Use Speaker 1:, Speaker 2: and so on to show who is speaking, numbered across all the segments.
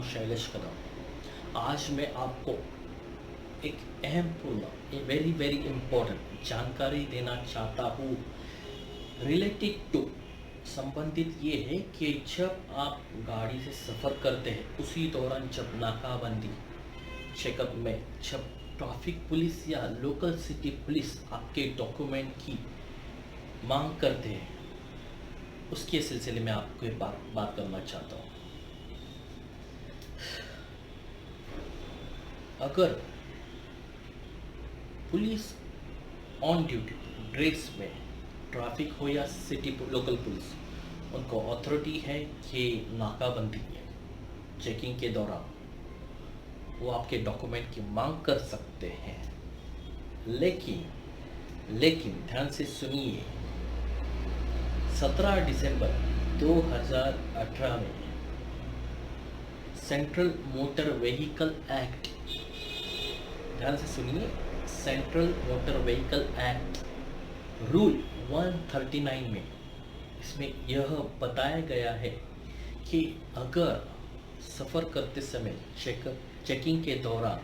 Speaker 1: शैलेश कदम। आज मैं आपको एक अहमपूर्ण वेरी वेरी इम्पोर्टेंट जानकारी देना चाहता हूँ रिलेटेड टू संबंधित ये है कि जब आप गाड़ी से सफ़र करते हैं उसी दौरान जब नाकाबंदी चेकअप में जब ट्रैफिक पुलिस या लोकल सिटी पुलिस आपके डॉक्यूमेंट की मांग करते हैं उसके सिलसिले में आपको एक बात करना चाहता हूँ। अगर पुलिस ऑन ड्यूटी ड्रेस में ट्रैफिक हो या सिटी लोकल पुलिस उनको अथॉरिटी है कि नाकाबंदी में चेकिंग के दौरान वो आपके डॉक्यूमेंट की मांग कर सकते हैं। लेकिन ध्यान से सुनिए, 17 दिसंबर 2018 में सेंट्रल मोटर व्हीकल एक्ट, ध्यान से सुनिए, central motor vehicle act rule 139 में इसमें यह बताया गया है कि अगर सफ़र करते समय चेकिंग के दौरान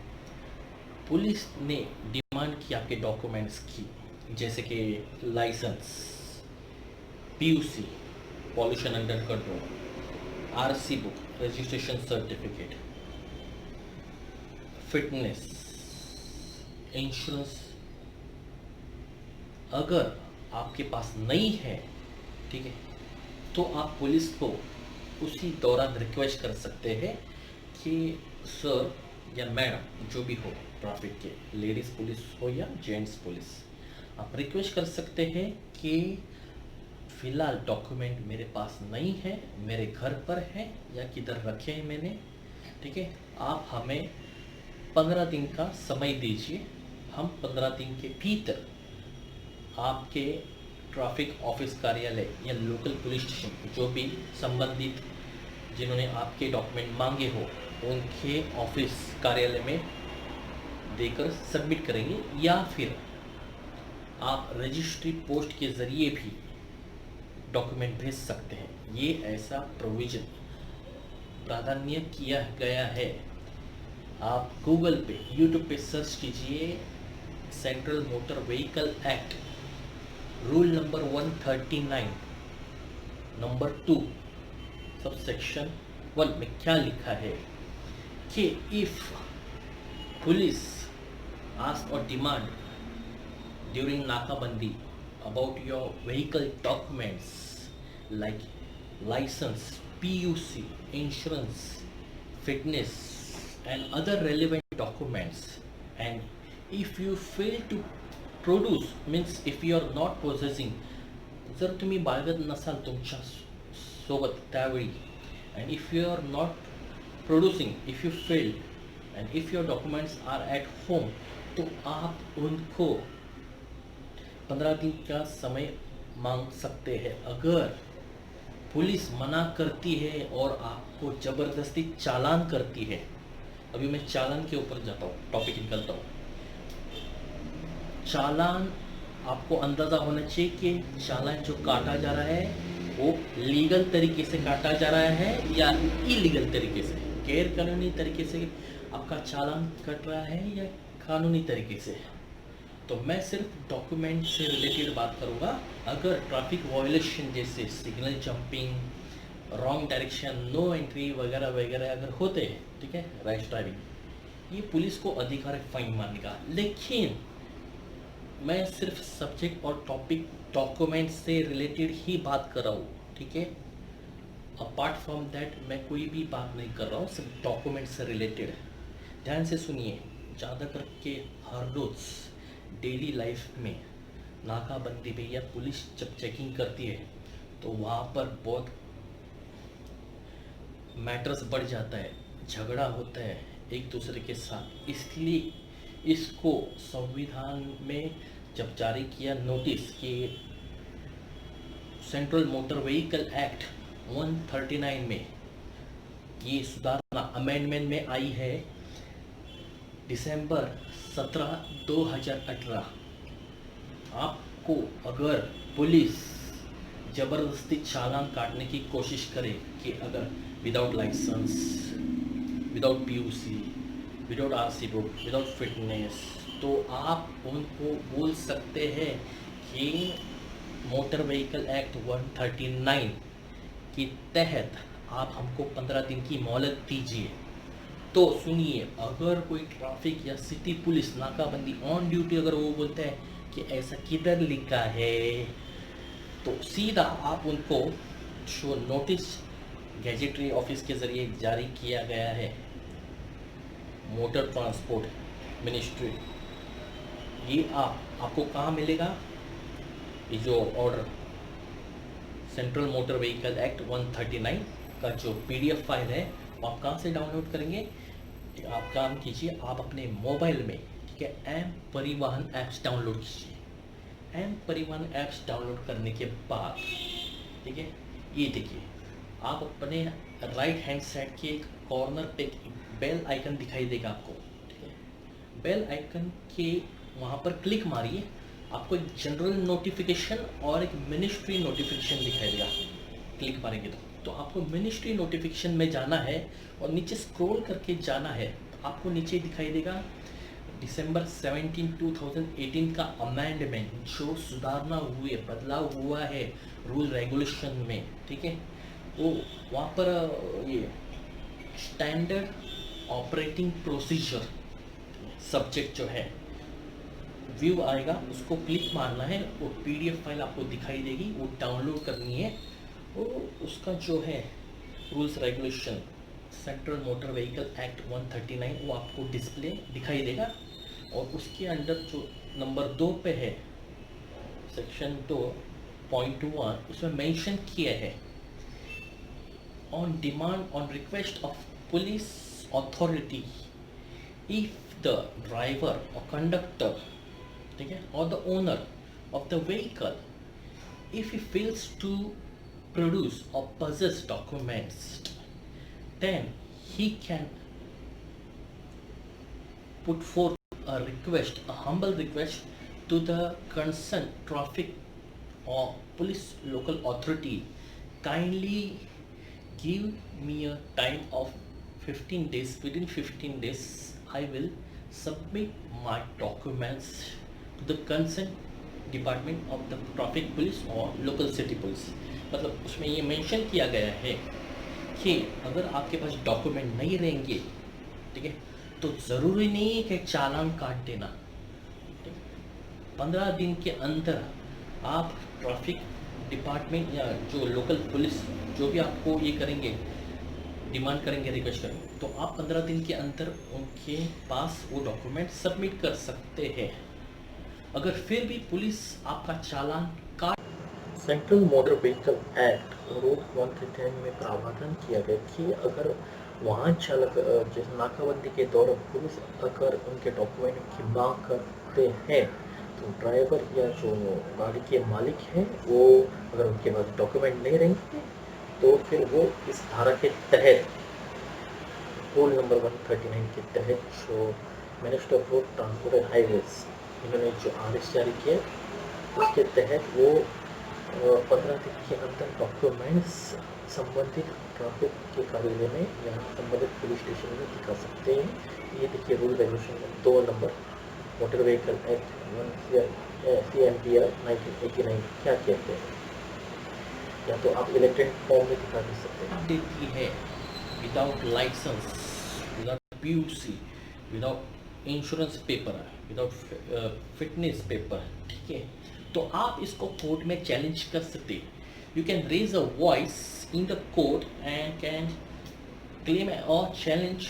Speaker 1: पुलिस ने डिमांड की आपके डॉक्यूमेंट्स की, जैसे कि licence, PUC pollution under control, RC book, registration certificate, fitness, insurance, अगर आपके पास नहीं है, ठीक है, तो आप पुलिस को उसी दौरान रिक्वेस्ट कर सकते हैं कि सर या मैडम जो भी हो ट्रैफिक के, लेडीज़ पुलिस हो या जेंट्स पुलिस, आप रिक्वेस्ट कर सकते हैं कि फ़िलहाल डॉक्यूमेंट मेरे पास नहीं है, मेरे घर पर है या किधर रखे हैं मैंने, ठीक है, आप हमें 15 दिन का समय दीजिए। हम 15 दिन के भीतर आपके ट्रैफिक ऑफिस कार्यालय या लोकल पुलिस स्टेशन जो भी संबंधित जिन्होंने आपके डॉक्यूमेंट मांगे हो उनके ऑफिस कार्यालय में देकर सबमिट करेंगे, या फिर आप रजिस्ट्री पोस्ट के ज़रिए भी डॉक्यूमेंट भेज सकते हैं। ये ऐसा प्रोविज़न प्राधान्य किया गया है। आप गूगल पे, यूट्यूब पे सर्च कीजिए central motor vehicle act rule number 139 number 2 sub section 1 में क्या लिखा है कि इफ पुलिस आस्क और डिमांड ड्यूरिंग नाकाबंदी about your vehicle documents like license, PUC, insurance, fitness and other relevant documents, and if you fail to produce, means if you are not possessing, जर तुम्ही बाळगत नसाल तुमच्या सोबत त्यावेळी, and if you are not producing, if you fail and if your documents are at home, तो आप उनको 15 दिन का समय मांग सकते हैं। अगर पुलिस मना करती है और आपको ज़बरदस्ती चालान करती है, अभी मैं चालान के ऊपर जाता हूँ, टॉपिक निकलता हूँ। चालान आपको अंदाज़ा होना चाहिए कि चालान जो काटा जा रहा है वो लीगल तरीके से काटा जा रहा है या इलीगल तरीके से, गैर कानूनी तरीके से आपका चालान कट रहा है या कानूनी तरीके से। तो मैं सिर्फ डॉक्यूमेंट से रिलेटेड बात करूँगा। अगर ट्रैफिक वायलेशन जैसे signal jumping, wrong direction, no entry वगैरह वगैरह अगर होते हैं, ठीक है, रैश ड्राइविंग, ये पुलिस को अधिकार है फाइन मारने का। लेकिन मैं सिर्फ सब्जेक्ट और टॉपिक डॉक्यूमेंट से रिलेटेड ही बात कर रहा हूँ, ठीक है। अपार्ट फ्रॉम दैट मैं कोई भी बात नहीं कर रहा हूँ, सिर्फ डॉक्यूमेंट से रिलेटेड है। ध्यान से सुनिए, ज़्यादा करके हर रोज़ डेली लाइफ में नाकाबंदी पे या पुलिस जब चेकिंग करती है तो वहाँ पर बहुत मैटर्स बढ़ जाता है, झगड़ा होता है एक दूसरे के साथ। इसलिए इसको संविधान में जब जारी किया नोटिस कि सेंट्रल मोटर व्हीकल एक्ट 139 में ये सुधारना अमेंडमेंट में आई है दिसंबर 17, 2018। आपको अगर पुलिस ज़बरदस्ती चालान काटने की कोशिश करे कि अगर without licence, without PUC, without RC book, without fitness, तो आप उनको बोल सकते हैं कि मोटर व्हीकल एक्ट 139 के तहत आप हमको 15 दिन की मोहलत दीजिए। तो सुनिए, अगर कोई ट्रैफिक या सिटी पुलिस नाकाबंदी ऑन ड्यूटी अगर वो बोलते हैं कि ऐसा किधर लिखा है, तो सीधा आप उनको जो नोटिस गैजेटरी ऑफिस के ज़रिए जारी किया गया है, मोटर ट्रांसपोर्ट मिनिस्ट्री, ये आपको कहाँ मिलेगा? ये जो order central motor vehicle act 139 का जो पीडीएफ फाइल है, वो आप कहाँ से डाउनलोड करेंगे? आप काम कीजिए, आप अपने मोबाइल में, ठीक है, एम परिवहन ऐप्स डाउनलोड कीजिए। एम परिवहन ऐप्स डाउनलोड करने के बाद, ठीक है, ये देखिए, आप अपने राइट हैंड साइड के एक कॉर्नर पे बेल आइकन दिखाई देगा आपको, ठीक है। बेल आइकन के वहाँ पर क्लिक मारिए, आपको एक जनरल नोटिफिकेशन और एक मिनिस्ट्री नोटिफिकेशन दिखाई देगा। क्लिक मारेंगे तो आपको मिनिस्ट्री नोटिफिकेशन में जाना है और नीचे स्क्रॉल करके जाना है। आपको नीचे दिखाई देगा दिसंबर 17, 2018 का अमेंडमेंट, जो सुधारना हुए, बदलाव हुआ है रूल रेगुलेशन में, ठीक है। वो वहाँ पर ये स्टैंडर्ड ऑपरेटिंग प्रोसीजर सब्जेक्ट जो है व्यू आएगा, उसको क्लिक मारना है, वो पीडीएफ फाइल आपको दिखाई देगी, वो डाउनलोड करनी है। वो उसका जो है rules regulation central motor vehicle act 139 वो आपको डिस्प्ले दिखाई देगा, और उसके अंदर जो नंबर 2 पे है, सेक्शन 2.1, उसमें मेंशन किया है on demand on request of police authority if the driver और कंडक्टर, ठीक है, और the owner of the vehicle if he fails to produce or possess documents, then he can put forth a request, a humble request to the concerned traffic or police local authority. Kindly give me a time of 15 days. Within 15 days, I will submit my documents to the concerned department of the traffic police और local city police. मतलब उसमें ये mention किया गया है कि अगर आपके पास डॉक्यूमेंट नहीं रहेंगे, ठीक है, तो ज़रूरी नहीं है कि चालान काट देना। 15 दिन के अंदर आप ट्रैफिक डिपार्टमेंट या जो लोकल पुलिस जो भी आपको ये करेंगे, डिमांड करेंगे, रिक्वेस्ट करेंगे, तो आप 15 दिन के अंदर उनके पास वो डॉक्यूमेंट सबमिट कर सकते हैं। अगर फिर भी पुलिस आपका चालान काट, central motor vehicle act rule 139 में प्रावधान किया गया कि अगर वाहन चालक जैसे नाकाबंदी के दौरान पुलिस अगर उनके डॉक्यूमेंट की मांग करते हैं, तो ड्राइवर या जो गाड़ी के मालिक हैं वो अगर उनके पास डॉक्यूमेंट नहीं रहेंगे, तो फिर वो इस धारा के तहत रूल नंबर 139 के तहत जो minister of road transport and highways इन्होंने जो आदेश जारी किया, उसके तहत वो 15 दिन के अंदर डॉक्यूमेंट्स संबंधित ट्रैफिक के कार्यालय में या संबंधित पुलिस स्टेशन में दिखा सकते हैं। ये देखिए rule regulation 2 number motor vehicle act CMPR 1989 क्या कहते हैं, या तो आप इलेक्ट्रॉनिक फॉर्म में दिखा भी सकते हैं। देती है विदाउट लाइसेंस, विदाउट PUC, without insurance paper, without fitness paper, ठीक है, तो आप इसको कोर्ट में चैलेंज कर सकते हैं। You can raise a voice in the court and can claim और चैलेंज,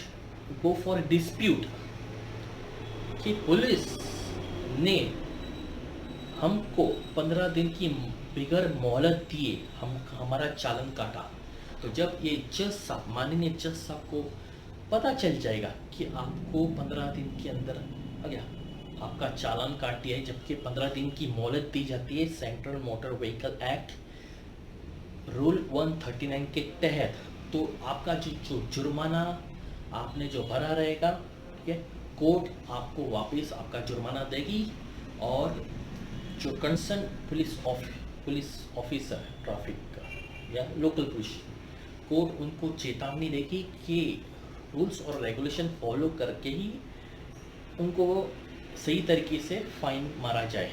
Speaker 1: गो फॉर डिस्प्यूट कि पुलिस ने हमको 15 दिन की बिगर मोहलत दिए, हमारा चालान काटा। तो जब ये जज साहब, माननीय जज साहब को पता चल जाएगा कि आपको 15 दिन के अंदर आ गया, आपका चालान काट दिया है, जबकि 15 दिन की मोहलत दी जाती है central motor vehicle act rule 139 के तहत, तो आपका जो जुर्माना आपने जो भरा रहेगा, ठीक है, कोर्ट आपको वापस आपका जुर्माना देगी, और जो कंसर्न पुलिस ऑफिसर ट्रैफिक का या लोकल पुलिस, कोर्ट उनको चेतावनी देगी कि रूल्स और रेगुलेशन फॉलो करके ही उनको सही तरीके से फाइन मारा जाए,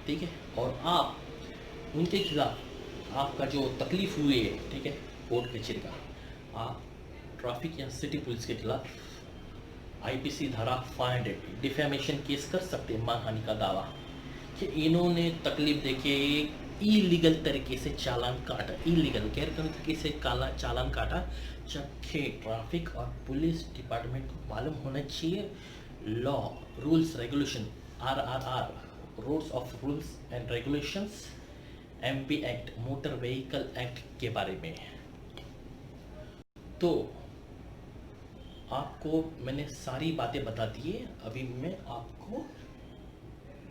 Speaker 1: ठीक है। और आप उनके खिलाफ आपका जो तकलीफ हुई है, ठीक है, कोर्ट कचहरी का, आप ट्रैफिक या सिटी पुलिस के खिलाफ आईपीसी धारा 500 डिफेमेशन केस कर सकते हैं, मानहानि का दावा कि इन्होंने तकलीफ देके इलीगल तरीके से चालान काटा, इलीगल गैर कानूनी तरीके से काला चालान काटा, जबकि ट्रैफिक और पुलिस डिपार्टमेंट को मालूम होना चाहिए law, rules, regulation, RRR, rules of rules and regulations, MP act, motor vehicle act के बारे में। तो आपको मैंने सारी बातें बता दी है, अभी मैं आपको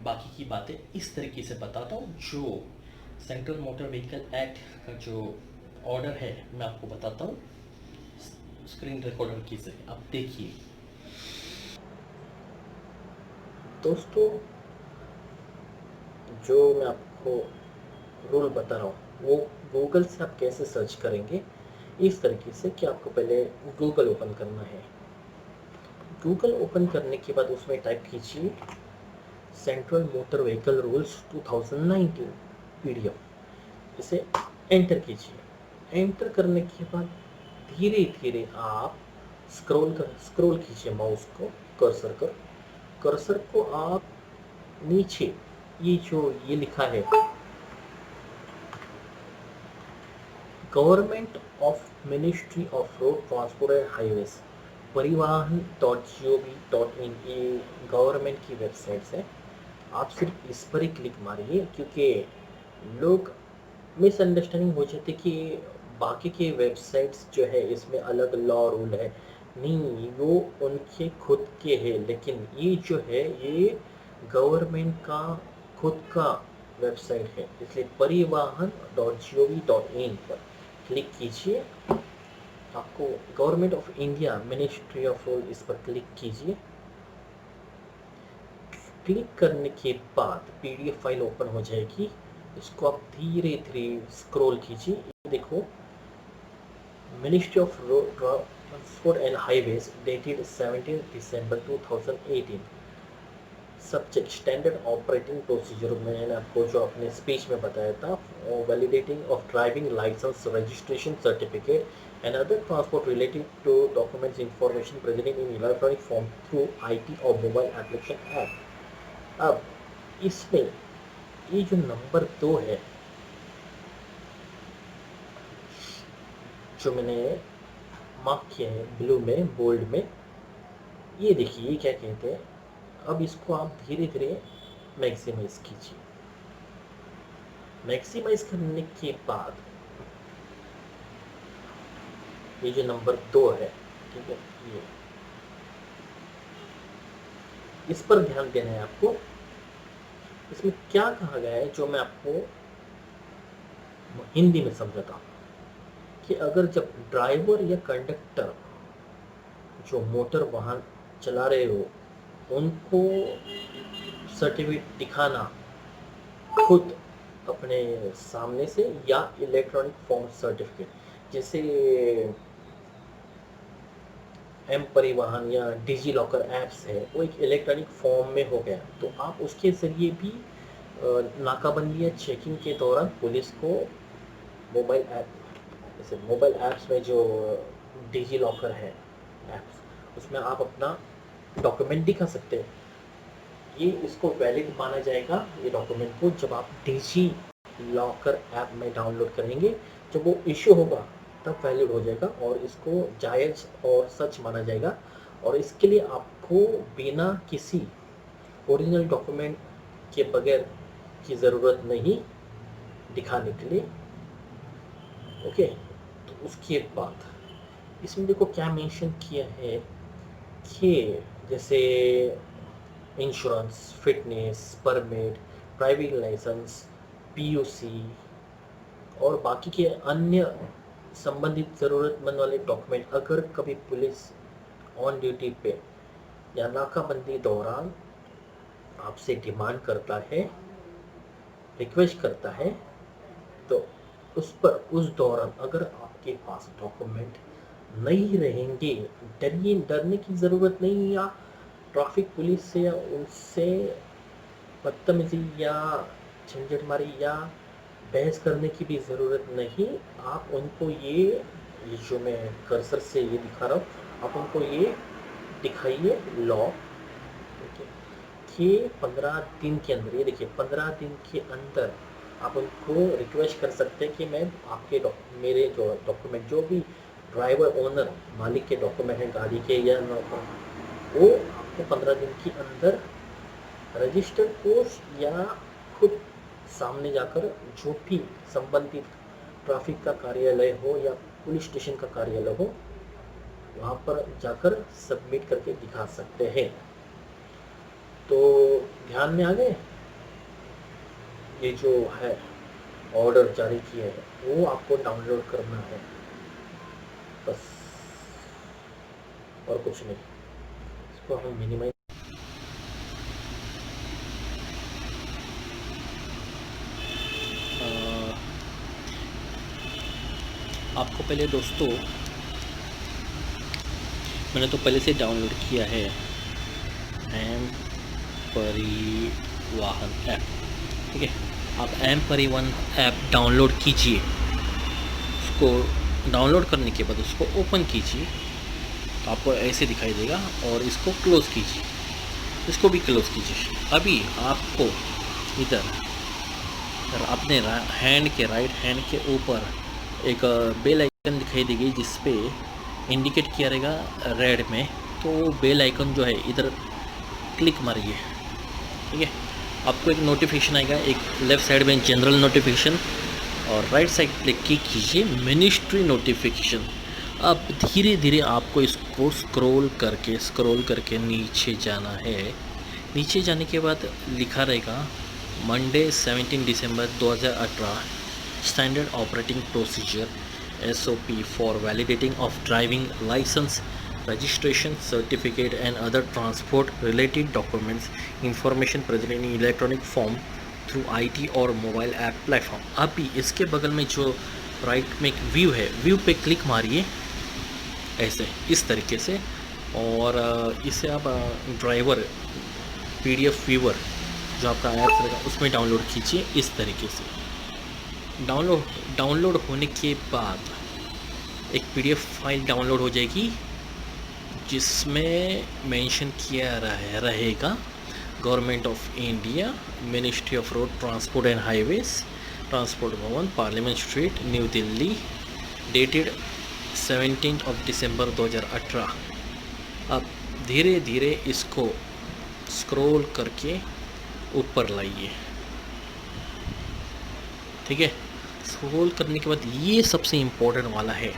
Speaker 1: बाकी की बातें इस तरीके से बताता हूँ। जो सेंट्रल मोटर व्हीकल एक्ट का जो ऑर्डर है मैं आपको बताता हूँ स्क्रीन रिकॉर्डर की से, आप देखिए।
Speaker 2: दोस्तों, जो मैं आपको रूल बता रहा हूँ वो गूगल से आप कैसे सर्च करेंगे, इस तरीके से कि आपको पहले गूगल ओपन करना है। गूगल ओपन करने के बाद उसमें टाइप कीजिए central motor vehicle rules 2019 PDF, इसे एंटर कीजिए। एंटर करने के बाद धीरे धीरे आप स्क्रॉल कीजिए माउस को, कर्सर को आप नीचे ये लिखा है government of ministry of road transport and highways परिवहन.gov.in, ये गवर्नमेंट की वेबसाइट है। आप सिर्फ इस पर ही क्लिक मारिए, क्योंकि लोग मिसअंडरस्टैंडिंग हो जाती कि बाकी के वेबसाइट्स जो है इसमें अलग लॉ रूल है। नहीं, वो उनके खुद के हैं, लेकिन ये जो है ये गवर्नमेंट का खुद का वेबसाइट है, इसलिए परिवहन.gov.in पर क्लिक कीजिए। आपको government of India ministry of road, इस पर क्लिक कीजिए। क्लिक करने के बाद PDF फाइल ओपन हो जाएगी। इसको आप धीरे धीरे स्क्रॉल कीजिए। ये देखो, ministry of road transport and highways dated 17 December 2018, subject standard operating procedure. मैंने आपको जो अपने स्पीच में बताया था, validating of driving licence, registration certificate and other transport related to documents information presented in electronic form through IT और mobile application app. अब इसमें ये जो नंबर 2 है, जो मैंने मार्क किया है ब्लू में, बोल्ड में, ये देखिए ये क्या कहते हैं। अब इसको आप धीरे धीरे मैक्सिमाइज कीजिए। मैक्सिमाइज करने के बाद ये जो नंबर 2 है, ठीक है, ये इस पर ध्यान देना है आपको। इसमें क्या कहा गया है जो मैं आपको हिंदी में समझाता हूँ कि अगर जब ड्राइवर या कंडक्टर जो मोटर वाहन चला रहे हो, उनको सर्टिफिकेट दिखाना खुद अपने सामने से या इलेक्ट्रॉनिक फॉर्म सर्टिफिकेट, जैसे M परिवहन या डिजी लॉकर ऐप्स है, वो एक इलेक्ट्रॉनिक फॉर्म में हो गया, तो आप उसके ज़रिए भी नाकाबंदी या चेकिंग के दौरान पुलिस को मोबाइल ऐप, जैसे मोबाइल ऐप्स में जो डिजी लॉकर है ऐप्स, उसमें आप अपना डॉक्यूमेंट दिखा सकते हैं। ये इसको वैलिड माना जाएगा, ये डॉक्यूमेंट को, जब आप डिजी लॉकर ऐप में डाउनलोड करेंगे, जब वो इश्यू होगा तब वैलिड हो जाएगा और इसको जायज़ और सच माना जाएगा। और इसके लिए आपको बिना किसी ओरिजिनल डॉक्यूमेंट के बगैर की ज़रूरत नहीं दिखाने के लिए। ओके, तो उसके बाद इसमें देखो क्या मेंशन किया है कि जैसे insurance, fitness, permit, driving licence, PUC और बाकी के अन्य संबंधित ज़रूरतमंद वाले डॉक्यूमेंट अगर कभी पुलिस ऑन ड्यूटी पे या नाकाबंदी दौरान आपसे डिमांड करता है, रिक्वेस्ट करता है, तो उस पर उस दौरान अगर आपके पास डॉक्यूमेंट नहीं रहेंगे। डरने की ज़रूरत नहीं, या ट्रैफिक पुलिस से या उनसे बदतमीजी या झंझटमारी या बहस करने की भी ज़रूरत नहीं। आप उनको ये जो मैं कर्सर से ये दिखा रहा हूँ, आप उनको ये दिखाइए लॉ, ठीक है, कि 15 दिन के अंदर, ये देखिए 15 दिन के अंदर आप उनको रिक्वेस्ट कर सकते हैं कि मैं आपके मेरे जो डॉक्यूमेंट, जो भी ड्राइवर ओनर मालिक के डॉक्यूमेंट हैं गाड़ी के या वो आपको 15 दिन के अंदर रजिस्टर्ड पोस्ट या खुद सामने जाकर जो भी संबंधित ट्रैफिक का कार्यालय हो या पुलिस स्टेशन का कार्यालय हो, वहाँ पर जाकर सबमिट करके दिखा सकते हैं। तो ध्यान में आ गए, ये जो है ऑर्डर जारी किया है वो आपको डाउनलोड करना है, बस और कुछ नहीं। इसको हम मिनिमाइज,
Speaker 1: आपको पहले दोस्तों, मैंने तो पहले से डाउनलोड किया है एम परिवहन ऐप, ठीक है। आप एम परिवहन ऐप डाउनलोड कीजिए। उसको डाउनलोड करने के बाद उसको ओपन कीजिए, तो आपको ऐसे दिखाई देगा, और इसको क्लोज़ कीजिए, इसको भी क्लोज़ कीजिए। अभी आपको इधर अपने राइट हैंड के ऊपर एक बेल आइकन दिखाई देगी, जिस पे इंडिकेट किया रहेगा रेड में, तो बेल आइकन जो है इधर क्लिक मारिए, ठीक है। आपको एक नोटिफिकेशन आएगा, एक लेफ़्ट साइड में जनरल नोटिफिकेशन और राइट साइड क्लिक कीजिए मिनिस्ट्री नोटिफिकेशन। अब धीरे धीरे आपको इसको स्क्रॉल करके नीचे जाना है। नीचे जाने के बाद लिखा रहेगा Monday 17 December 2018 standard operating procedure SOP for validating of driving license, registration certificate and other transport related documents information present in electronic form through IT और मोबाइल ऐप प्लेटफॉर्म। अभी इसके बगल में जो राइट में एक व्यू है, व्यू पे क्लिक मारिए ऐसे, इस तरीके से, और इसे आप ड्राइवर PDF व्यूवर जो आपका ऐप रहेगा उसमें डाउनलोड कीजिए इस तरीके से। डाउनलोड होने के बाद एक PDF फाइल डाउनलोड हो जाएगी, जिसमें मेंशन किया रहेगा government of India, ministry of road transport and highways, transport Bhawan, Parliament Street, New Delhi, dated 17 December 2018। अब धीरे धीरे इसको स्क्रॉल करके ऊपर लाइए, ठीक है। स्क्रॉल करने के बाद ये सबसे इम्पोर्टेंट वाला है,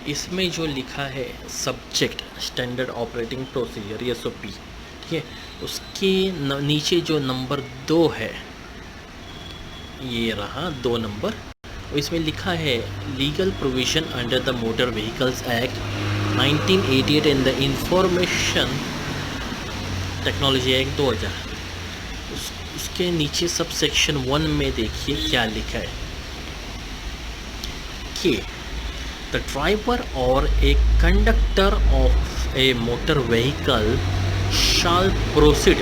Speaker 1: इसमें जो लिखा है subject standard operating procedure SOP, ठीक है, उसके नीचे जो नंबर 2 है, ये रहा 2 नंबर, इसमें लिखा है legal provision under the motor vehicles act 1988 and the information technology act 2000। उसके नीचे सब सेक्शन 1 में देखिए क्या लिखा है कि द ड्राइवर और a conductor of A motor vehicle shall proceed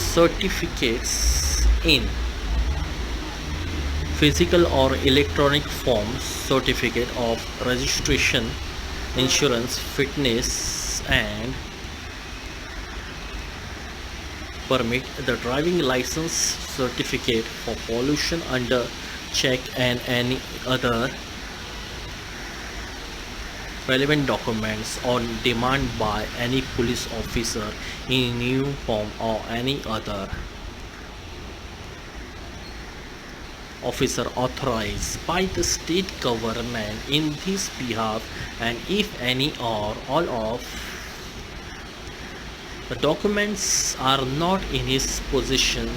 Speaker 1: certificates in physical or electronic form, certificate of registration, insurance, fitness and permit, the driving license, certificate for pollution under check and any other relevant documents on demand by any police officer in uniform or any other officer authorized by the state government in this behalf, and if any or all of the documents are not in his possession,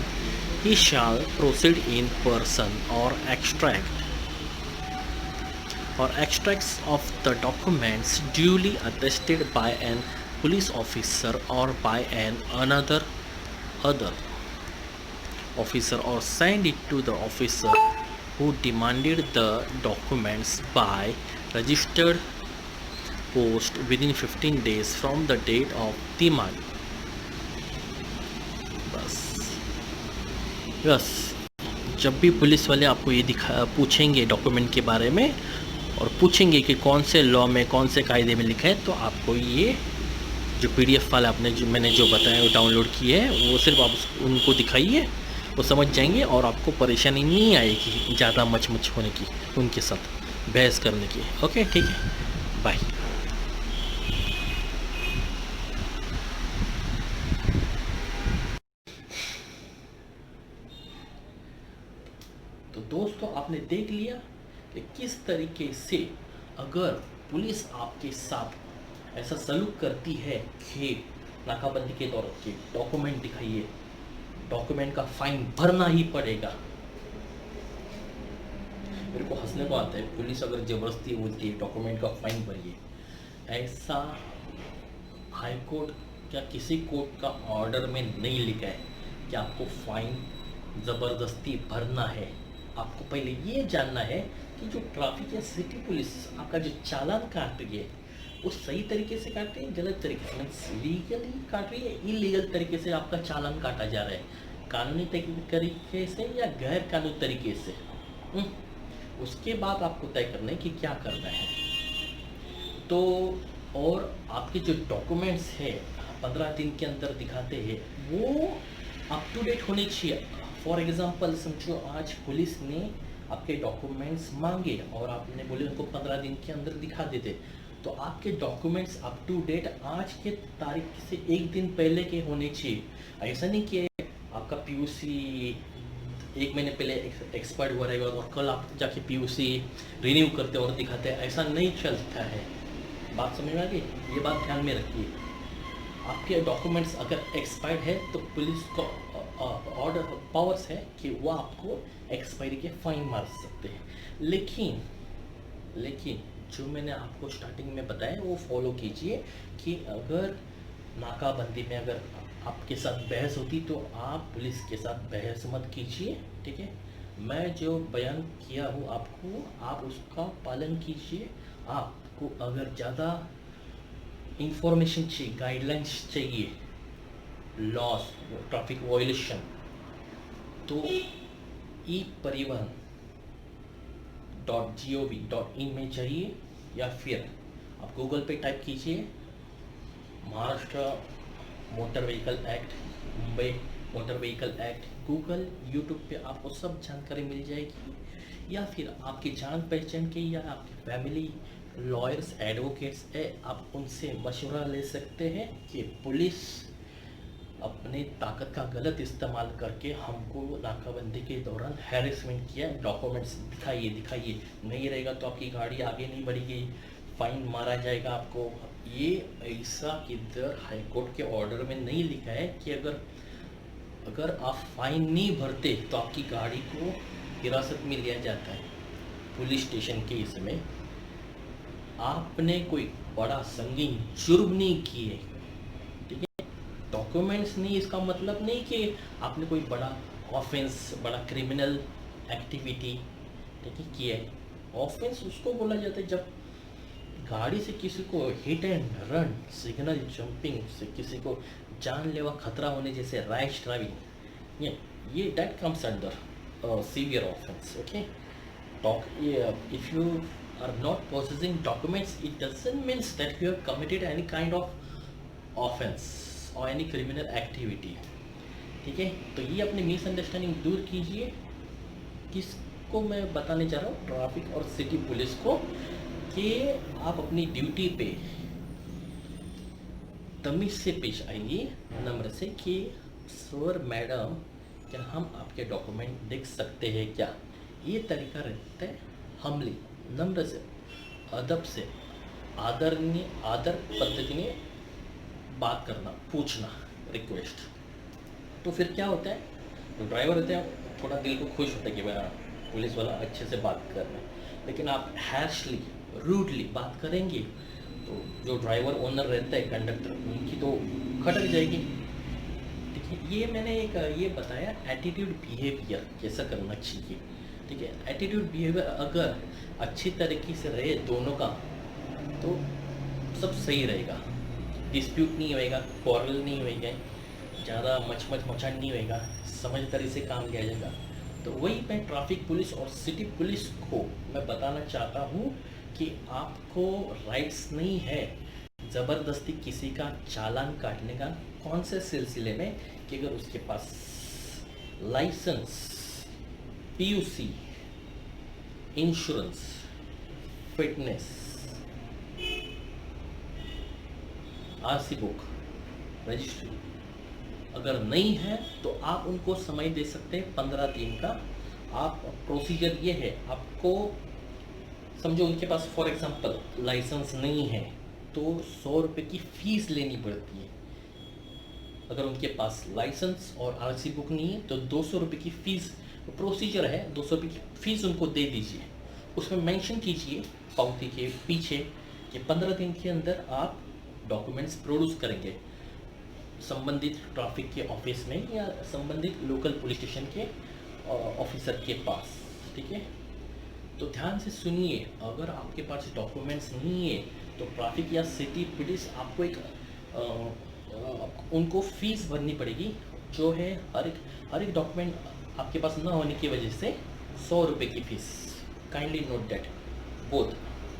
Speaker 1: he shall proceed in person or extracts of the documents duly attested by an police officer or by another officer, or send it to the officer who demanded the documents by registered post within 15 days from the date of demand. बस जब भी police वाले आपको ये पूछेंगे document के बारे में और पूछेंगे कि कौन से लॉ में कौन से कायदे में लिखा है, तो आपको ये जो PDF फाइल मैंने जो बताया वो डाउनलोड की है, वो सिर्फ आप उनको दिखाइए, वो समझ जाएंगे और आपको परेशानी नहीं आएगी ज़्यादा मच होने की, उनके साथ बहस करने की। ओके, ठीक है, बाय। तो दोस्तों, आपने देख लिया कि किस तरीके से अगर पुलिस आपके साथ ऐसा सलूक करती है कि नाकाबंदी के दौरान के डॉक्यूमेंट दिखाइए, डॉक्यूमेंट का फाइन भरना ही पड़ेगा। मेरे को हंसने को आता है, पुलिस अगर जबरदस्ती बोलती है डॉक्यूमेंट का फाइन भरिए, ऐसा हाई कोर्ट या किसी कोर्ट का ऑर्डर में नहीं लिखा है कि आपको फाइन ज़बरदस्ती भरना है। आपको पहले ये जानना है कि जो ट्रैफिक या सिटी पुलिस आपका जो चालान काट रही है वो सही तरीके से काट रही है, गलत तरीके से, मीन्स लीगली काट रही है, इलीगल तरीके से आपका चालान काटा जा रहा है, कानूनी तरीके से या गैर कानूनी तरीके से। उसके बाद आपको तय करना है कि क्या करना है। तो और आपके जो डॉक्यूमेंट्स है 15 दिन के अंदर दिखाते हैं वो अप टू डेट होने चाहिए। फॉर एग्जांपल समझो आज पुलिस ने आपके डॉक्यूमेंट्स मांगे और आपने बोले उनको 15 दिन के अंदर दिखा देते, तो आपके डॉक्यूमेंट्स अप टू डेट आज के तारीख से एक दिन पहले के होने चाहिए। ऐसा नहीं कि आपका PUC 1 महीने पहले एक्सपायर हुआ रहेगा और कल आप जाके PUC रिन्यू करते और दिखाते, ऐसा नहीं चलता है। बात समझ में आ गई? ये बात ध्यान में रखिए। आपके डॉक्यूमेंट्स अगर एक्सपायर्ड है तो पुलिस को ऑर्डर पावर्स है कि वो आपको एक्सपायरी के फाइन मार सकते हैं। लेकिन जो मैंने आपको स्टार्टिंग में बताया वो फॉलो कीजिए कि अगर नाकाबंदी में अगर आपके साथ बहस होती तो आप पुलिस के साथ बहस मत कीजिए, ठीक है। मैं जो बयान किया हूँ आपको, आप उसका पालन कीजिए। आपको अगर ज़्यादा इंफॉर्मेशन चाहिए, गाइडलाइंस चाहिए, लॉस, ट्रैफिक वायलेशन, तो e-परिवहन.gov.in में जाइए या फिर आप गूगल पे टाइप कीजिए Maharashtra motor vehicle act, Mumbai motor vehicle act. Google, YouTube पे आपको सब जानकारी मिल जाएगी। या फिर आपकी जान पहचान के या आपकी फैमिली लॉयर्स, एडवोकेट्स है, आप उनसे मशवरा ले सकते हैं कि पुलिस अपने ताकत का गलत इस्तेमाल करके हमको नाकाबंदी के दौरान हैरेसमेंट किया। डॉक्यूमेंट्स दिखाइए, नहीं रहेगा तो आपकी गाड़ी आगे नहीं बढ़ेगी, फाइन मारा जाएगा आपको। ये ऐसा किधर हाईकोर्ट के ऑर्डर में नहीं लिखा है कि अगर आप फाइन नहीं भरते तो आपकी गाड़ी को हिरासत में लिया जाता है। पुलिस स्टेशन के इसमें आपने कोई बड़ा संगीन जुर्म नहीं किए, ठीक है। डॉक्यूमेंट्स नहीं, इसका मतलब नहीं कि आपने कोई बड़ा ऑफेंस, बड़ा क्रिमिनल एक्टिविटी, ठीक है, किया है। ऑफेंस उसको बोला जाता है जब गाड़ी से किसी को hit and run, signal jumping से किसी को जानलेवा खतरा होने जैसे रैश ड्राइविंग, ये that comes under severe offence, okay. if you are not possessing documents, it doesn't mean that you have committed any kind of offense or any criminal activity, ठीक है। तो ये अपनी मिसअंडरस्टैंडिंग दूर कीजिए। किसको मैं बताने जा रहा हूँ? ट्रैफिक और सिटी पुलिस को, कि आप अपनी ड्यूटी पे तमीज़ से पेश आइए, नम्र से, कि सर मैडम क्या हम आपके डॉक्यूमेंट देख सकते हैं क्या। ये तरीका रहता है हमले, नम्र से, अदब से, आदर पद्धति में बात करना, पूछना, रिक्वेस्ट। तो फिर क्या होता है, तो ड्राइवर रहते हैं थोड़ा दिल को खुश होता है कि मेरा पुलिस वाला अच्छे से बात कर रहा है। लेकिन आप हैशली, रूडली बात करेंगे तो जो ड्राइवर ओनर रहता है, कंडक्टर, उनकी तो खटक जाएगी, ठीक है। ये मैंने एक ये बताया एटीट्यूड बिहेवियर कैसा करना चाहिए, ठीक है। एटीट्यूड बिहेवियर अगर अच्छी तरीके से रहे दोनों का, तो सब सही रहेगा, डिस्प्यूट नहीं होएगा, क्वारल नहीं होएगा, ज़्यादा मचान नहीं होएगा, समझदारी से काम लिया जाएगा। तो वही मैं ट्रैफिक पुलिस और सिटी पुलिस को मैं बताना चाहता हूँ कि आपको राइट्स नहीं है ज़बरदस्ती किसी का चालान काटने का। कौन से सिलसिले में कि अगर उसके पास licence, PUC, insurance, fitness, RC book, registry अगर नहीं है तो आप उनको समय दे सकते हैं 15 दिन का। आप प्रोसीजर ये है, आपको समझो उनके पास फॉर एग्जांपल लाइसेंस नहीं है तो 100 रुपये की फ़ीस लेनी पड़ती है। अगर उनके पास लाइसेंस और आरसी बुक नहीं है तो 200 रुपये की फ़ीस प्रोसीजर है, 200 रुपये की फ़ीस उनको दे दीजिए। उसमें मेंशन कीजिए पावती के पीछे कि 15 दिन के अंदर आप डॉक्यूमेंट्स प्रोड्यूस करेंगे संबंधित ट्रैफिक के ऑफिस में या संबंधित लोकल पुलिस स्टेशन के ऑफिसर के पास। ठीक है, तो ध्यान से सुनिए, अगर आपके पास डॉक्यूमेंट्स नहीं है तो ट्रैफिक या सिटी पुलिस आपको उनको फीस भरनी पड़ेगी, जो है हर एक डॉक्यूमेंट आपके पास न होने की वजह से 100 रुपये की fees. Kindly note that, both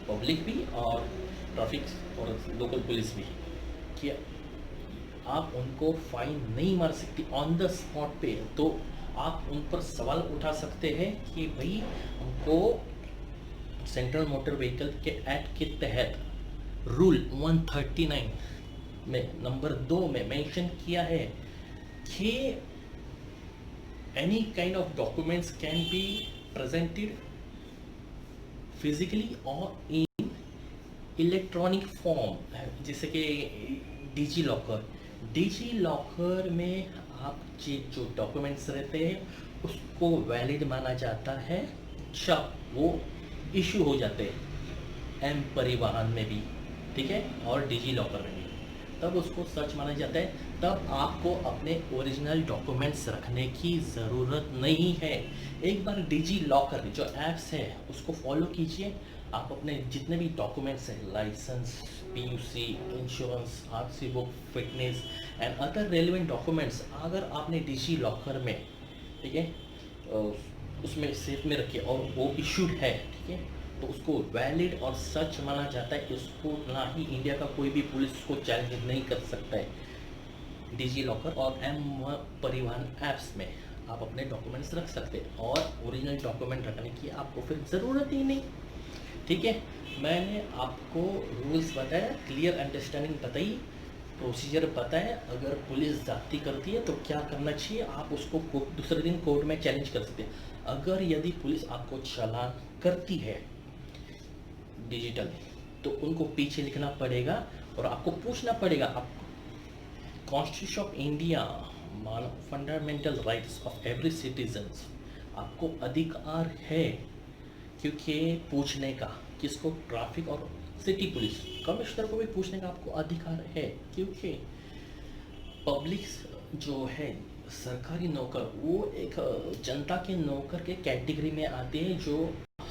Speaker 1: public भी और ट्रैफिक और लोकल पुलिस भी, कि आप उनको फाइन नहीं मार सकती ऑन द स्पॉट पे। तो आप उन पर सवाल उठा सकते हैं कि भाई हमको सेंट्रल मोटर व्हीकल के एक्ट के तहत रूल 139 में नंबर 2 में मेंशन किया है कि any kind of documents can be presented physically और इन इलेक्ट्रॉनिक फॉर्म, जैसे कि डिजी लॉकर में आप जो डॉक्यूमेंट्स रहते हैं उसको वैलिड माना जाता है जब वो इशू हो जाते हैं एम परिवहन में भी, ठीक है, और डिजी लॉकर में भी, तब उसको सच माना जाता है। तब आपको अपने ओरिजिनल डॉक्यूमेंट्स रखने की ज़रूरत नहीं है। एक बार डिजी लॉकर जो ऐप्स है उसको फॉलो कीजिए, आप अपने जितने भी डॉक्यूमेंट्स हैं, licence, PUC, insurance, RC book, fitness and other relevant documents अगर आपने डिजी लॉकर में, ठीक है, उसमें सेफ में रखे और वो इशूड है, ठीक है, तो उसको वैलिड और सच माना जाता है। इसको ना ही इंडिया का कोई भी पुलिस को चैलेंज नहीं कर सकता है। डिजी लॉकर और एम परिवहन ऐप्स में आप अपने डॉक्यूमेंट्स रख सकते हैं और ओरिजिनल डॉक्यूमेंट रखने की आपको फिर ज़रूरत ही नहीं। ठीक है, मैंने आपको रूल्स बताया, क्लियर अंडरस्टैंडिंग बताई, प्रोसीजर बताया। अगर पुलिस जाती करती है तो क्या करना चाहिए, आप उसको दूसरे दिन कोर्ट में चैलेंज कर सकते हैं। अगर यदि पुलिस आपको चालान करती है डिजिटल, तो उनको पीछे लिखना पड़ेगा और आपको पूछना पड़ेगा, आप constitution of India, fundamental rights of every citizens, आपको अधिकार है क्योंकि पूछने का, किसको, ट्रैफिक और सिटी पुलिस कमिश्नर को भी पूछने का आपको अधिकार है, क्योंकि पब्लिक जो है सरकारी नौकर वो एक जनता के नौकर के कैटेगरी में आते हैं जो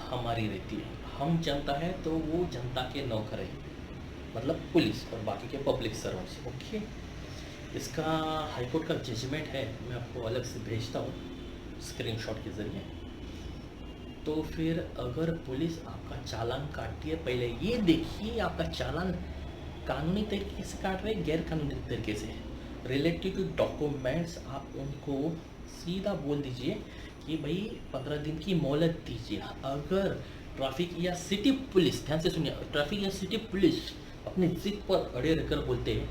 Speaker 1: हमारी रहती है। हम जनता है तो वो जनता के नौकर है, मतलब पुलिस और बाकी के पब्लिक सर्वेंट्स। ओके, इसका हाईकोर्ट का जजमेंट है, मैं आपको अलग से भेजता हूँ स्क्रीनशॉट के ज़रिए। तो फिर अगर पुलिस आपका चालान काटती है, पहले ये देखिए आपका चालान कानूनी तरीके से काट रहे, गैर कानूनी तरीके से। रिलेटेड टू डॉक्यूमेंट्स आप उनको सीधा बोल दीजिए कि भाई 15 दिन की मोहलत दीजिए। अगर ट्रैफिक या सिटी पुलिस, ध्यान से सुनिए, ट्रैफिक या सिटी पुलिस अपनी जिद पर अड़े रहकर बोलते हैं,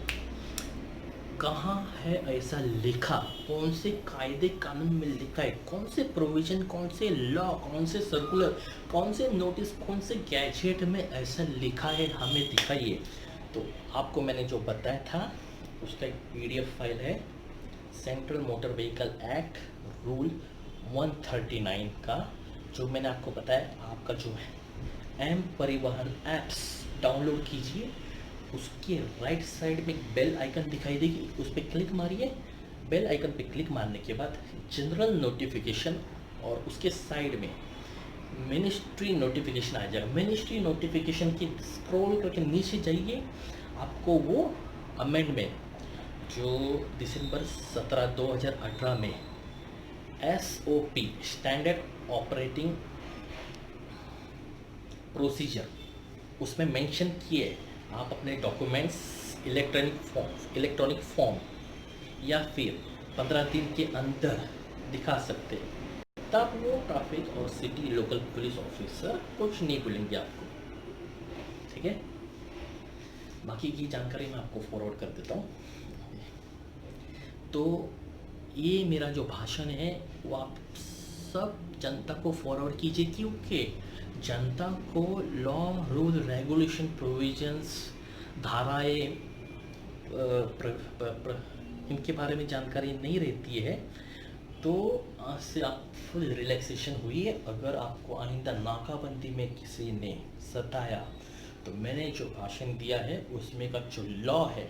Speaker 1: कहाँ है ऐसा लिखा, कौन से कायदे कानून में लिखा है, कौन से प्रोविजन, कौन से लॉ, कौन से सर्कुलर, कौन से नोटिस, कौन से गैजेट में ऐसा लिखा है, हमें दिखाइए। तो आपको मैंने जो बताया था उसका एक PDF फाइल है, central motor vehicle act rule 139 का, जो मैंने आपको बताया। आपका जो है एम परिवहन ऐप्स डाउनलोड कीजिए, उसके राइट साइड में एक बेल आइकन दिखाई देगी, उस पर क्लिक मारिए। बेल आइकन पे क्लिक मारने के बाद जनरल नोटिफिकेशन और उसके साइड में मिनिस्ट्री नोटिफिकेशन आ जाएगा। मिनिस्ट्री नोटिफिकेशन की स्क्रॉल करके नीचे जाइए, आपको वो अमेंडमेंट जो दिसंबर 17 2018 में SOP स्टैंडर्ड ऑपरेटिंग प्रोसीजर उसमें मेंशन किए, आप अपने डॉक्यूमेंट्स इलेक्ट्रॉनिक फॉर्म या फिर 15 दिन के अंदर दिखा सकते हैं, तब वो ट्रैफिक और सिटी लोकल पुलिस ऑफिसर कुछ नहीं बोलेंगे आपको। ठीक है, बाकी की जानकारी मैं आपको फॉरवर्ड कर देता हूँ। तो ये मेरा जो भाषण है वो आप सब जनता को फॉरवर्ड कीजिए, क्योंकि जनता को लॉ रूल रेगुलेशन प्रोविजंस धाराएं इनके बारे में जानकारी नहीं रहती है। तो आज से आप फुल रिलैक्सेशन हुई है। अगर आपको आइंदा नाकाबंदी में किसी ने सताया तो मैंने जो भाषण दिया है उसमें का जो लॉ है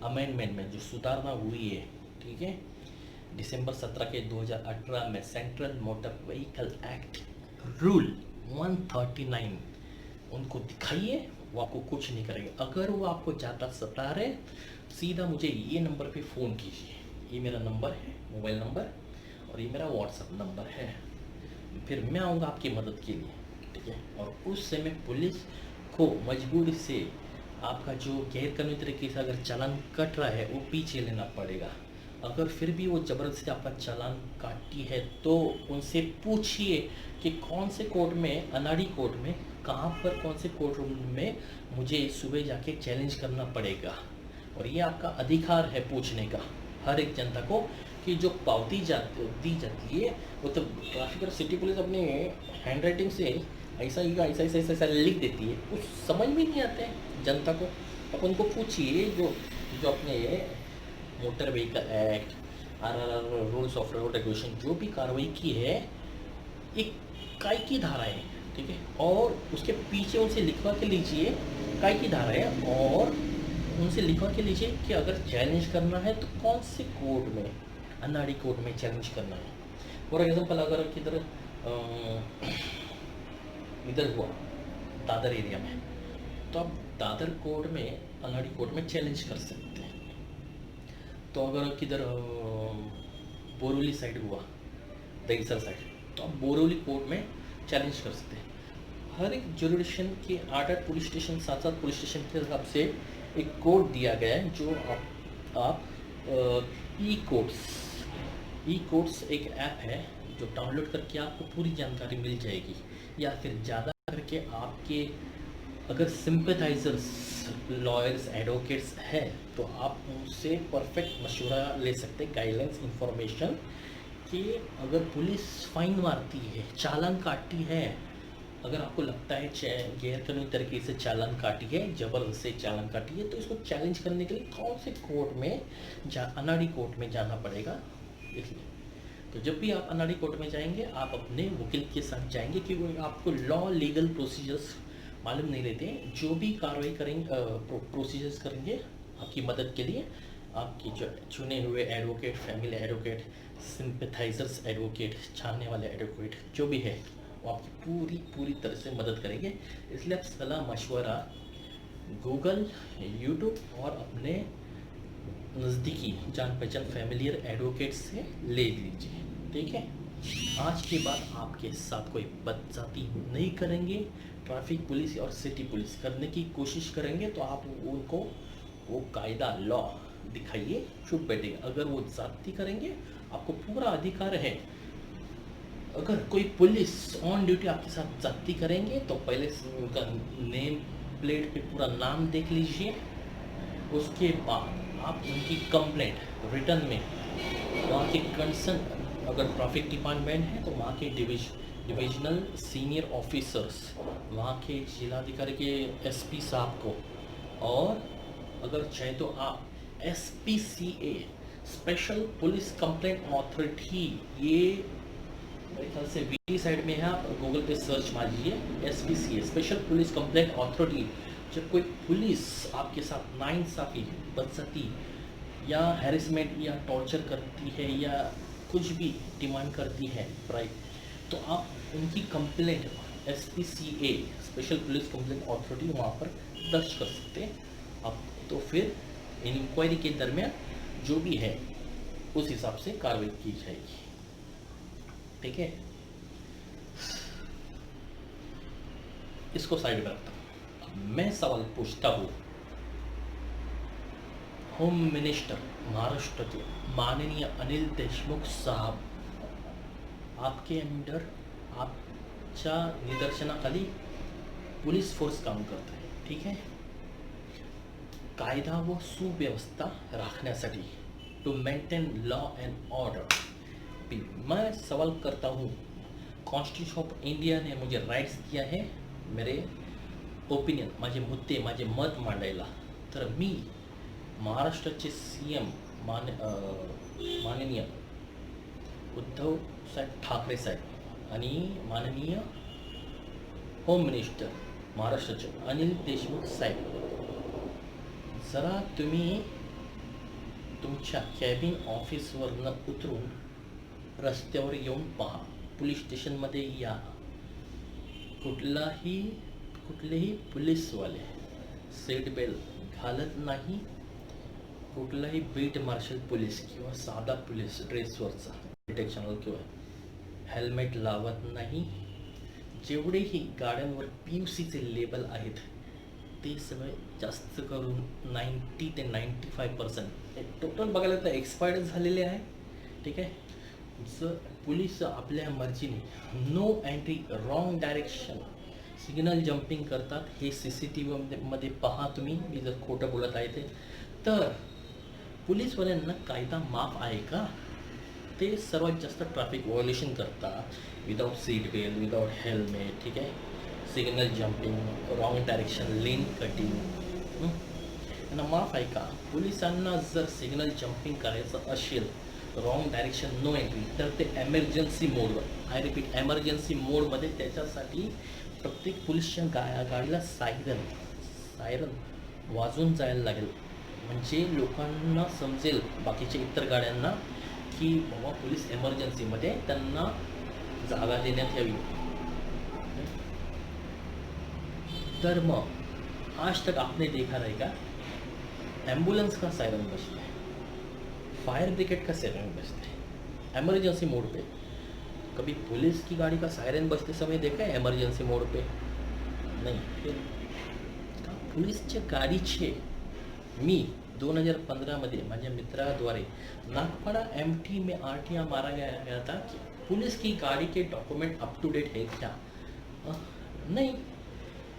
Speaker 1: अमेंडमेंट में जो सुधारना हुई है, ठीक है, दिसंबर 17 के 2018 में central motor vehicle act rule 139 उनको दिखाइए, वो आपको कुछ नहीं करेंगे। अगर वो आपको ज़्यादा सता रहे, सीधा मुझे ये नंबर पे फ़ोन कीजिए, ये मेरा नंबर है, मोबाइल नंबर, और ये मेरा व्हाट्सअप नंबर है। फिर मैं आऊँगा आपकी मदद के लिए, ठीक है। और उस समय पुलिस को मजबूरी से आपका जो गैर कानूनी तरीके से अगर चालान कट रहा है वो पीछे लेना पड़ेगा। अगर फिर भी वो ज़बरदस्ती आपका चालान काटी है तो उनसे पूछिए कि कौन से कोर्ट में, अनाड़ी कोर्ट में, कहाँ पर, कौन से कोर्ट रूम में मुझे सुबह जाके चैलेंज करना पड़ेगा। और ये आपका अधिकार है पूछने का हर एक जनता को, कि जो पावती दी जाती है वो तो ट्रैफिक और सिटी पुलिस अपने हैंड राइटिंग से ऐसा ही ऐसा ऐसा ऐसा ऐसा लिख देती है, कुछ समझ में नहीं आते हैं जनता को। आप उनको पूछिए जो जो अपने motor vehicle act, RRR rules of road regulation जो भी कार्रवाई की है, एक काय की धारा है, ठीक है, और उसके पीछे उनसे लिखवा के लीजिए काय की धारा है, और उनसे लिखवा के लीजिए कि अगर चैलेंज करना है तो कौन से कोर्ट में, अनाड़ी कोर्ट में चैलेंज करना है। फॉर एग्जाम्पल अगर किधर इधर हुआ दादर एरिया में, तो आप दादर कोर्ट में, अनाड़ी कोर्ट में चैलेंज कर सकते हैं। तो अगर किधर बोरोली साइड हुआ, दहीसर साइड, तो आप बोरोली कोर्ट में चैलेंज कर सकते हैं। हर एक जुरिडिक्शन के 8-8 पुलिस स्टेशन, 7-7 पुलिस स्टेशन के हिसाब से एक कोड दिया गया है, जो आप ई कोर्ट्स एक ऐप है जो डाउनलोड करके आपको पूरी जानकारी मिल जाएगी। या फिर ज़्यादा करके आपके अगर सिंपैथाइजर्स, लॉयर्स, एडवोकेट्स हैं तो आप उनसे परफेक्ट मशवरा ले सकते हैं, गाइडलाइंस, इंफॉर्मेशन, कि अगर पुलिस फाइन मारती है, चालान काटती है, अगर आपको लगता है गैर कानूनी तरीके से चालान काटी है, ज़बरदस्ती चालान काटी है, तो इसको चैलेंज करने के लिए कौन से कोर्ट में, अनाड़ी कोर्ट में जाना पड़ेगा। इसलिए तो जब भी आप अनाड़ी कोर्ट में जाएंगे, आप अपने वकील के साथ जाएंगे, क्योंकि आपको लॉ लीगल प्रोसीजर्स मालूम नहीं रहते हैं। जो भी कार्रवाई करेंगे, प्रोसीजर्स करेंगे आपकी मदद के लिए, आपके जो चुने हुए एडवोकेट, फैमिली एडवोकेट, सिंपैथाइजर्स एडवोकेट, छानने वाले एडवोकेट जो भी है, वो आपकी पूरी तरह से मदद करेंगे। इसलिए आप सलाह मशवरा गूगल, यूट्यूब और अपने नज़दीकी जान पहचान फैमिलियर एडवोकेट से ले लीजिए, ठीक है। आज के बाद आपके साथ कोई बदजाती नहीं करेंगे, ट्रैफिक पुलिस और सिटी पुलिस करने की कोशिश करेंगे तो आप उनको वो कायदा, लॉ दिखाइए, चुप बैठेगा। अगर वो जाती करेंगे, आपको पूरा अधिकार है। अगर कोई पुलिस ऑन ड्यूटी आपके साथ जाती करेंगे तो पहले उनका नेम प्लेट पे पूरा नाम देख लीजिए, उसके बाद आप उनकी कंप्लेंट रिटर्न में वहाँ के कंसर्न, अगर ट्रैफिक डिपार्टमेंट है तो वहाँ के डिविजनल सीनियर ऑफिसर्स, वहाँ के जिलाधिकारी के SP साहब को, और अगर चाहे तो आप SPCA special police complaint authority, ये मेरे ख्याल से VT साइड में है, आप गूगल पे सर्च मारिए SPCA special police complaint authority. जब कोई पुलिस आपके साथ नाइंसाफ़ी, बदसती या हैरेसमेंट या टॉर्चर करती है या कुछ भी डिमांड करती है राइट, तो आप उनकी complaint SPCA special police complaint authority वहाँ पर दर्ज कर सकते हैं आप। तो फिर इंक्वायरी के दरमियान जो भी है उस हिसाब से कार्रवाई की जाएगी। ठीक है, इसको साइड में रखता हूँ। अब मैं सवाल पूछता हूँ, होम मिनिस्टर महाराष्ट्र के माननीय अनिल देशमुख साहब, आपके अंडर आपच्या निदर्शनाखाली पोलीस फोर्स काम करत आहे, ठीक आहे, कायदा व सुव्यवस्था राखण्यासाठी, to maintain law and order. मैं सवाल करता हूँ, कॉन्स्टिट्यूशन ऑफ इंडिया ने मुझे राइट्स दिया है मेरे ओपिनियन, माझे मुद्दे, माझे मत मांडायला, तर मी महाराष्ट्राचे CM माननीय उद्धव साहेब ठाकरे साहेब आणि माननीय होम मिनिस्टर महाराष्ट्राचे अनिल देशमुख साहेब, जरा तुम्ही तुमच्या कॅबिन ऑफिसवरनं उतरून रस्त्यावर येऊन पहा, पोलीस स्टेशनमध्ये या, कुठलेही पोलीसवाले सीट बेल्ट घालत नाही, कुठलाही बीट मार्शल पोलीस किंवा साधा पोलीस ड्रेसवरचा डिटेक्शनल किंवा हेल्मेट लावत नाही, जेवढेही गाड्यांवर PUCचे लेबल आहेत ते सगळे जास्त करून 90 ते 95% टोटल बघायला तर एक्सपायर्ड झालेले आहे। ठीक आहे, जर पोलीस आपल्या मर्जीने no entry, wrong direction, signal jumping करतात, हे CCTV मध्ये पहा तुम्ही, मी जर खोटं बोलत आहे ते, तर पोलीसवाल्यांना कायदा माफ आहे का? ते सर्वात जास्त ट्रॅफिक व्हायोलेशन करतात, without seat belt, without helmet, ठीक आहे, सिग्नल जंपिंग, रॉंग डायरेक्शन, लेन कटिंग, यांना माफ आहे का? पोलिसांना जर सिग्नल जंपिंग करायचं असेल, रॉंग डायरेक्शन, नो एंट्री, तर ते एमर्जन्सी मोडवर, आय रिपीट एमर्जन्सी मोडमध्ये, त्याच्यासाठी प्रत्येक पोलीसच्या गाडीला सायरन वाजून जायला लागेल, म्हणजे लोकांना समजेल, बाकीच्या इतर गाड्यांना, की बाबा पोलीस एमर्जन्सीमध्ये त्यांना जागा देण्यात यावी। तर मग आज तक आपने देखा रहेगा एम्बुलेंस का सायरन बजता है, फायर ब्रिगेड का सायरन बजता है एमरजेंसी मोड पे, कभी पुलिस की गाड़ी का सायरन बजते समय देखा है एमरजेंसी मोड पे? नहीं। फिर पोलीसच्या गाडीचे मी 2015 मध्ये माझ्या मित्राद्वारे नागपाड़ा MT में RTI मारा गया था कि पुलिस की गाड़ी के डॉक्यूमेंट अप टू डेट है क्या? नहीं,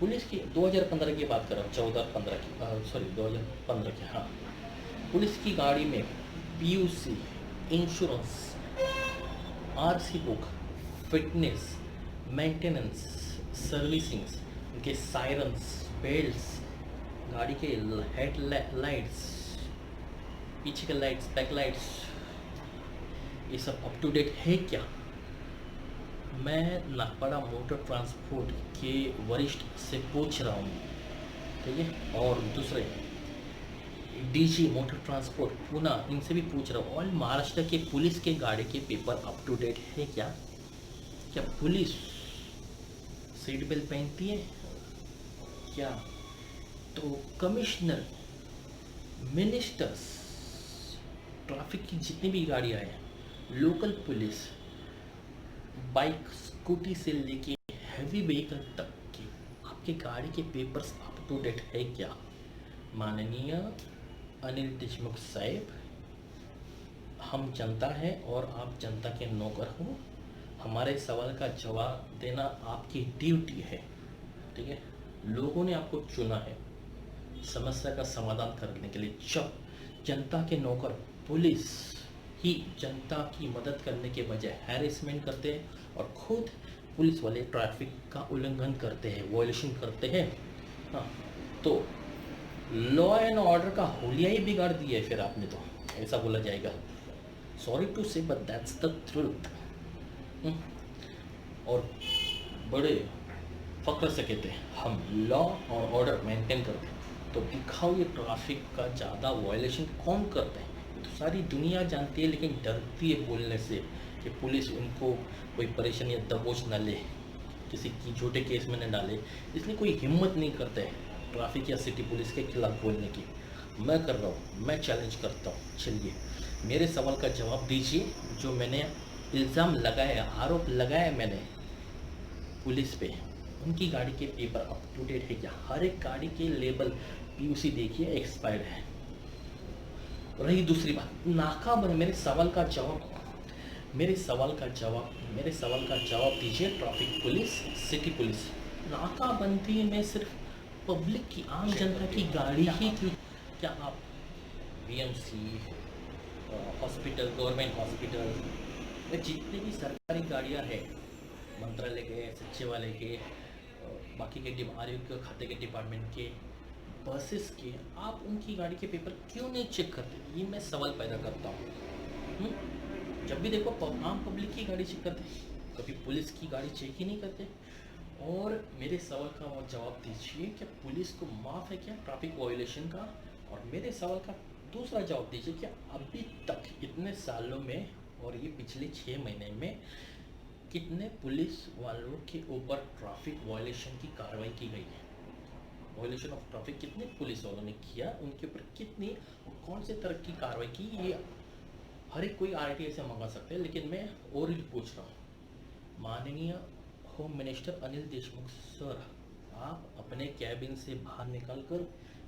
Speaker 1: पुलिस की 2015 की बात कर रहा हूँ, 14-15 की, सॉरी 2015 की, हाँ, पुलिस की गाड़ी में PUC, insurance, RC book, fitness, maintenance, servicing, उनके सायरन्स, बेल्ट्स, गाड़ी के हेड लाइट्स, पीछे के लाइट्स, बैक लाइट्स, ये सब अप टू डेट है क्या? मैं नागपाड़ा मोटर ट्रांसपोर्ट के वरिष्ठ से पूछ रहा हूँ, ठीक है, और दूसरे DG मोटर ट्रांसपोर्ट पूना, इनसे भी पूछ रहा हूँ, और महाराष्ट्र के पुलिस के गाड़ी के पेपर अप टू डेट है क्या? क्या पुलिस सीट बेल्ट पहनती है क्या? तो कमिश्नर, मिनिस्टर्स, ट्रैफिक की जितनी भी गाड़ियाँ हैं, लोकल पुलिस, बाइक, स्कूटी से लेके हैवी व्हीकल तक की आपके गाड़ी के पेपर्स अप टू डेट है क्या? माननीय अनिल देशमुख साहब, हम जनता है और आप जनता के नौकर हो, हमारे सवाल का जवाब देना आपकी ड्यूटी है, ठीक है, लोगों ने आपको चुना है समस्या का समाधान करने के लिए। जब जनता के नौकर पुलिस ही जनता की मदद करने के बजाय हैरेसमेंट करते हैं और खुद पुलिस वाले ट्रैफिक का उल्लंघन करते हैं, वॉयलेशन करते हैं, हाँ, तो लॉ एंड ऑर्डर का होलिया ही बिगाड़ दिया है फिर आपने, तो ऐसा बोला जाएगा। सॉरी टू से बट दैट्स द ट्रूथ। और बड़े फक्र से कहते हैं हम लॉ और ऑर्डर मेंटेन करते हैं, तो दिखाओ ये ट्रैफिक का ज़्यादा वायलेशन कौन करता है? तो सारी दुनिया जानती है, लेकिन डरती है बोलने से। कि पुलिस उनको कोई परेशानी या दबोच न ले, किसी की झूठे केस में न डाले, इसलिए कोई हिम्मत नहीं करते हैं ट्रैफिक या सिटी पुलिस के खिलाफ बोलने की। मैं कर रहा हूँ, मैं चैलेंज करता हूँ। चलिए मेरे सवाल का जवाब दीजिए। जो मैंने इल्ज़ाम लगाया, आरोप लगाया मैंने पुलिस पे, उनकी गाड़ी के पेपर अप टू डेट है क्या? हर एक गाड़ी के लेबल पीयूसी देखिए एक्सपायर्ड है। रही दूसरी बात, नाकाबंदी, मेरे सवाल का जवाब दीजिए ट्रैफिक पुलिस, सिटी पुलिस। नाकाबंदी में सिर्फ पब्लिक की, आम जनता की गाड़ी ही क्यों? क्या आप बीएमसी, हॉस्पिटल, गवर्नमेंट हॉस्पिटल में जितने भी सरकारी गाड़ियां हैं, मंत्रालय के, सचिवालय के, बाकी के आरोग्य खाते के डिपार्टमेंट के, बसेस के, आप उनकी गाड़ी के पेपर क्यों नहीं चेक करते? ये मैं सवाल पैदा करता हूँ। जब भी देखो आम पब्लिक की गाड़ी चेक करते, कभी पुलिस की गाड़ी चेक ही नहीं करते। और मेरे सवाल का जवाब दीजिए, क्या पुलिस को माफ़ है क्या ट्रैफिक वायोलेशन का? और मेरे सवाल का दूसरा जवाब दीजिए, क्या अभी तक इतने सालों में और ये पिछले 6 महीने में कितने पुलिस वालों के ऊपर ट्रैफिक वायोलेशन की कार्रवाई की गई है? वायोलेशन ऑफ ट्रैफिक कितने पुलिस वालों ने किया, उनके ऊपर कितनी और कौन से तरह की कार्रवाई की? ये हर एक कोई आरटीआई से मंगा सकते हैं, लेकिन मैं और ही पूछ रहा हूँ। माननीय home minister Anil Deshmukh sir, आप अपने कैबिन से बाहर निकल कर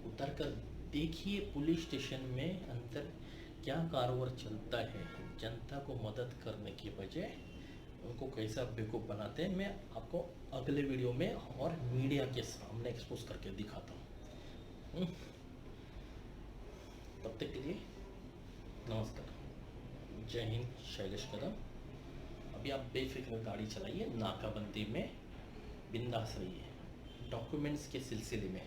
Speaker 1: उतर कर देखिए पुलिस स्टेशन में अंदर क्या कारोबार चलता है। जनता को मदद करने की बजाय उनको कैसा बेवकूफ़ बनाते हैं, मैं आपको अगले वीडियो में और मीडिया के सामने एक्सपोज करके दिखाता हूँ। तब तक के लिए नमस्कार, जय हिंद, शैलेश कदम। अभी आप बेफिक्र गाड़ी चलाइए, नाकाबंदी में बिंदास रहिए, डॉक्यूमेंट्स के सिलसिले में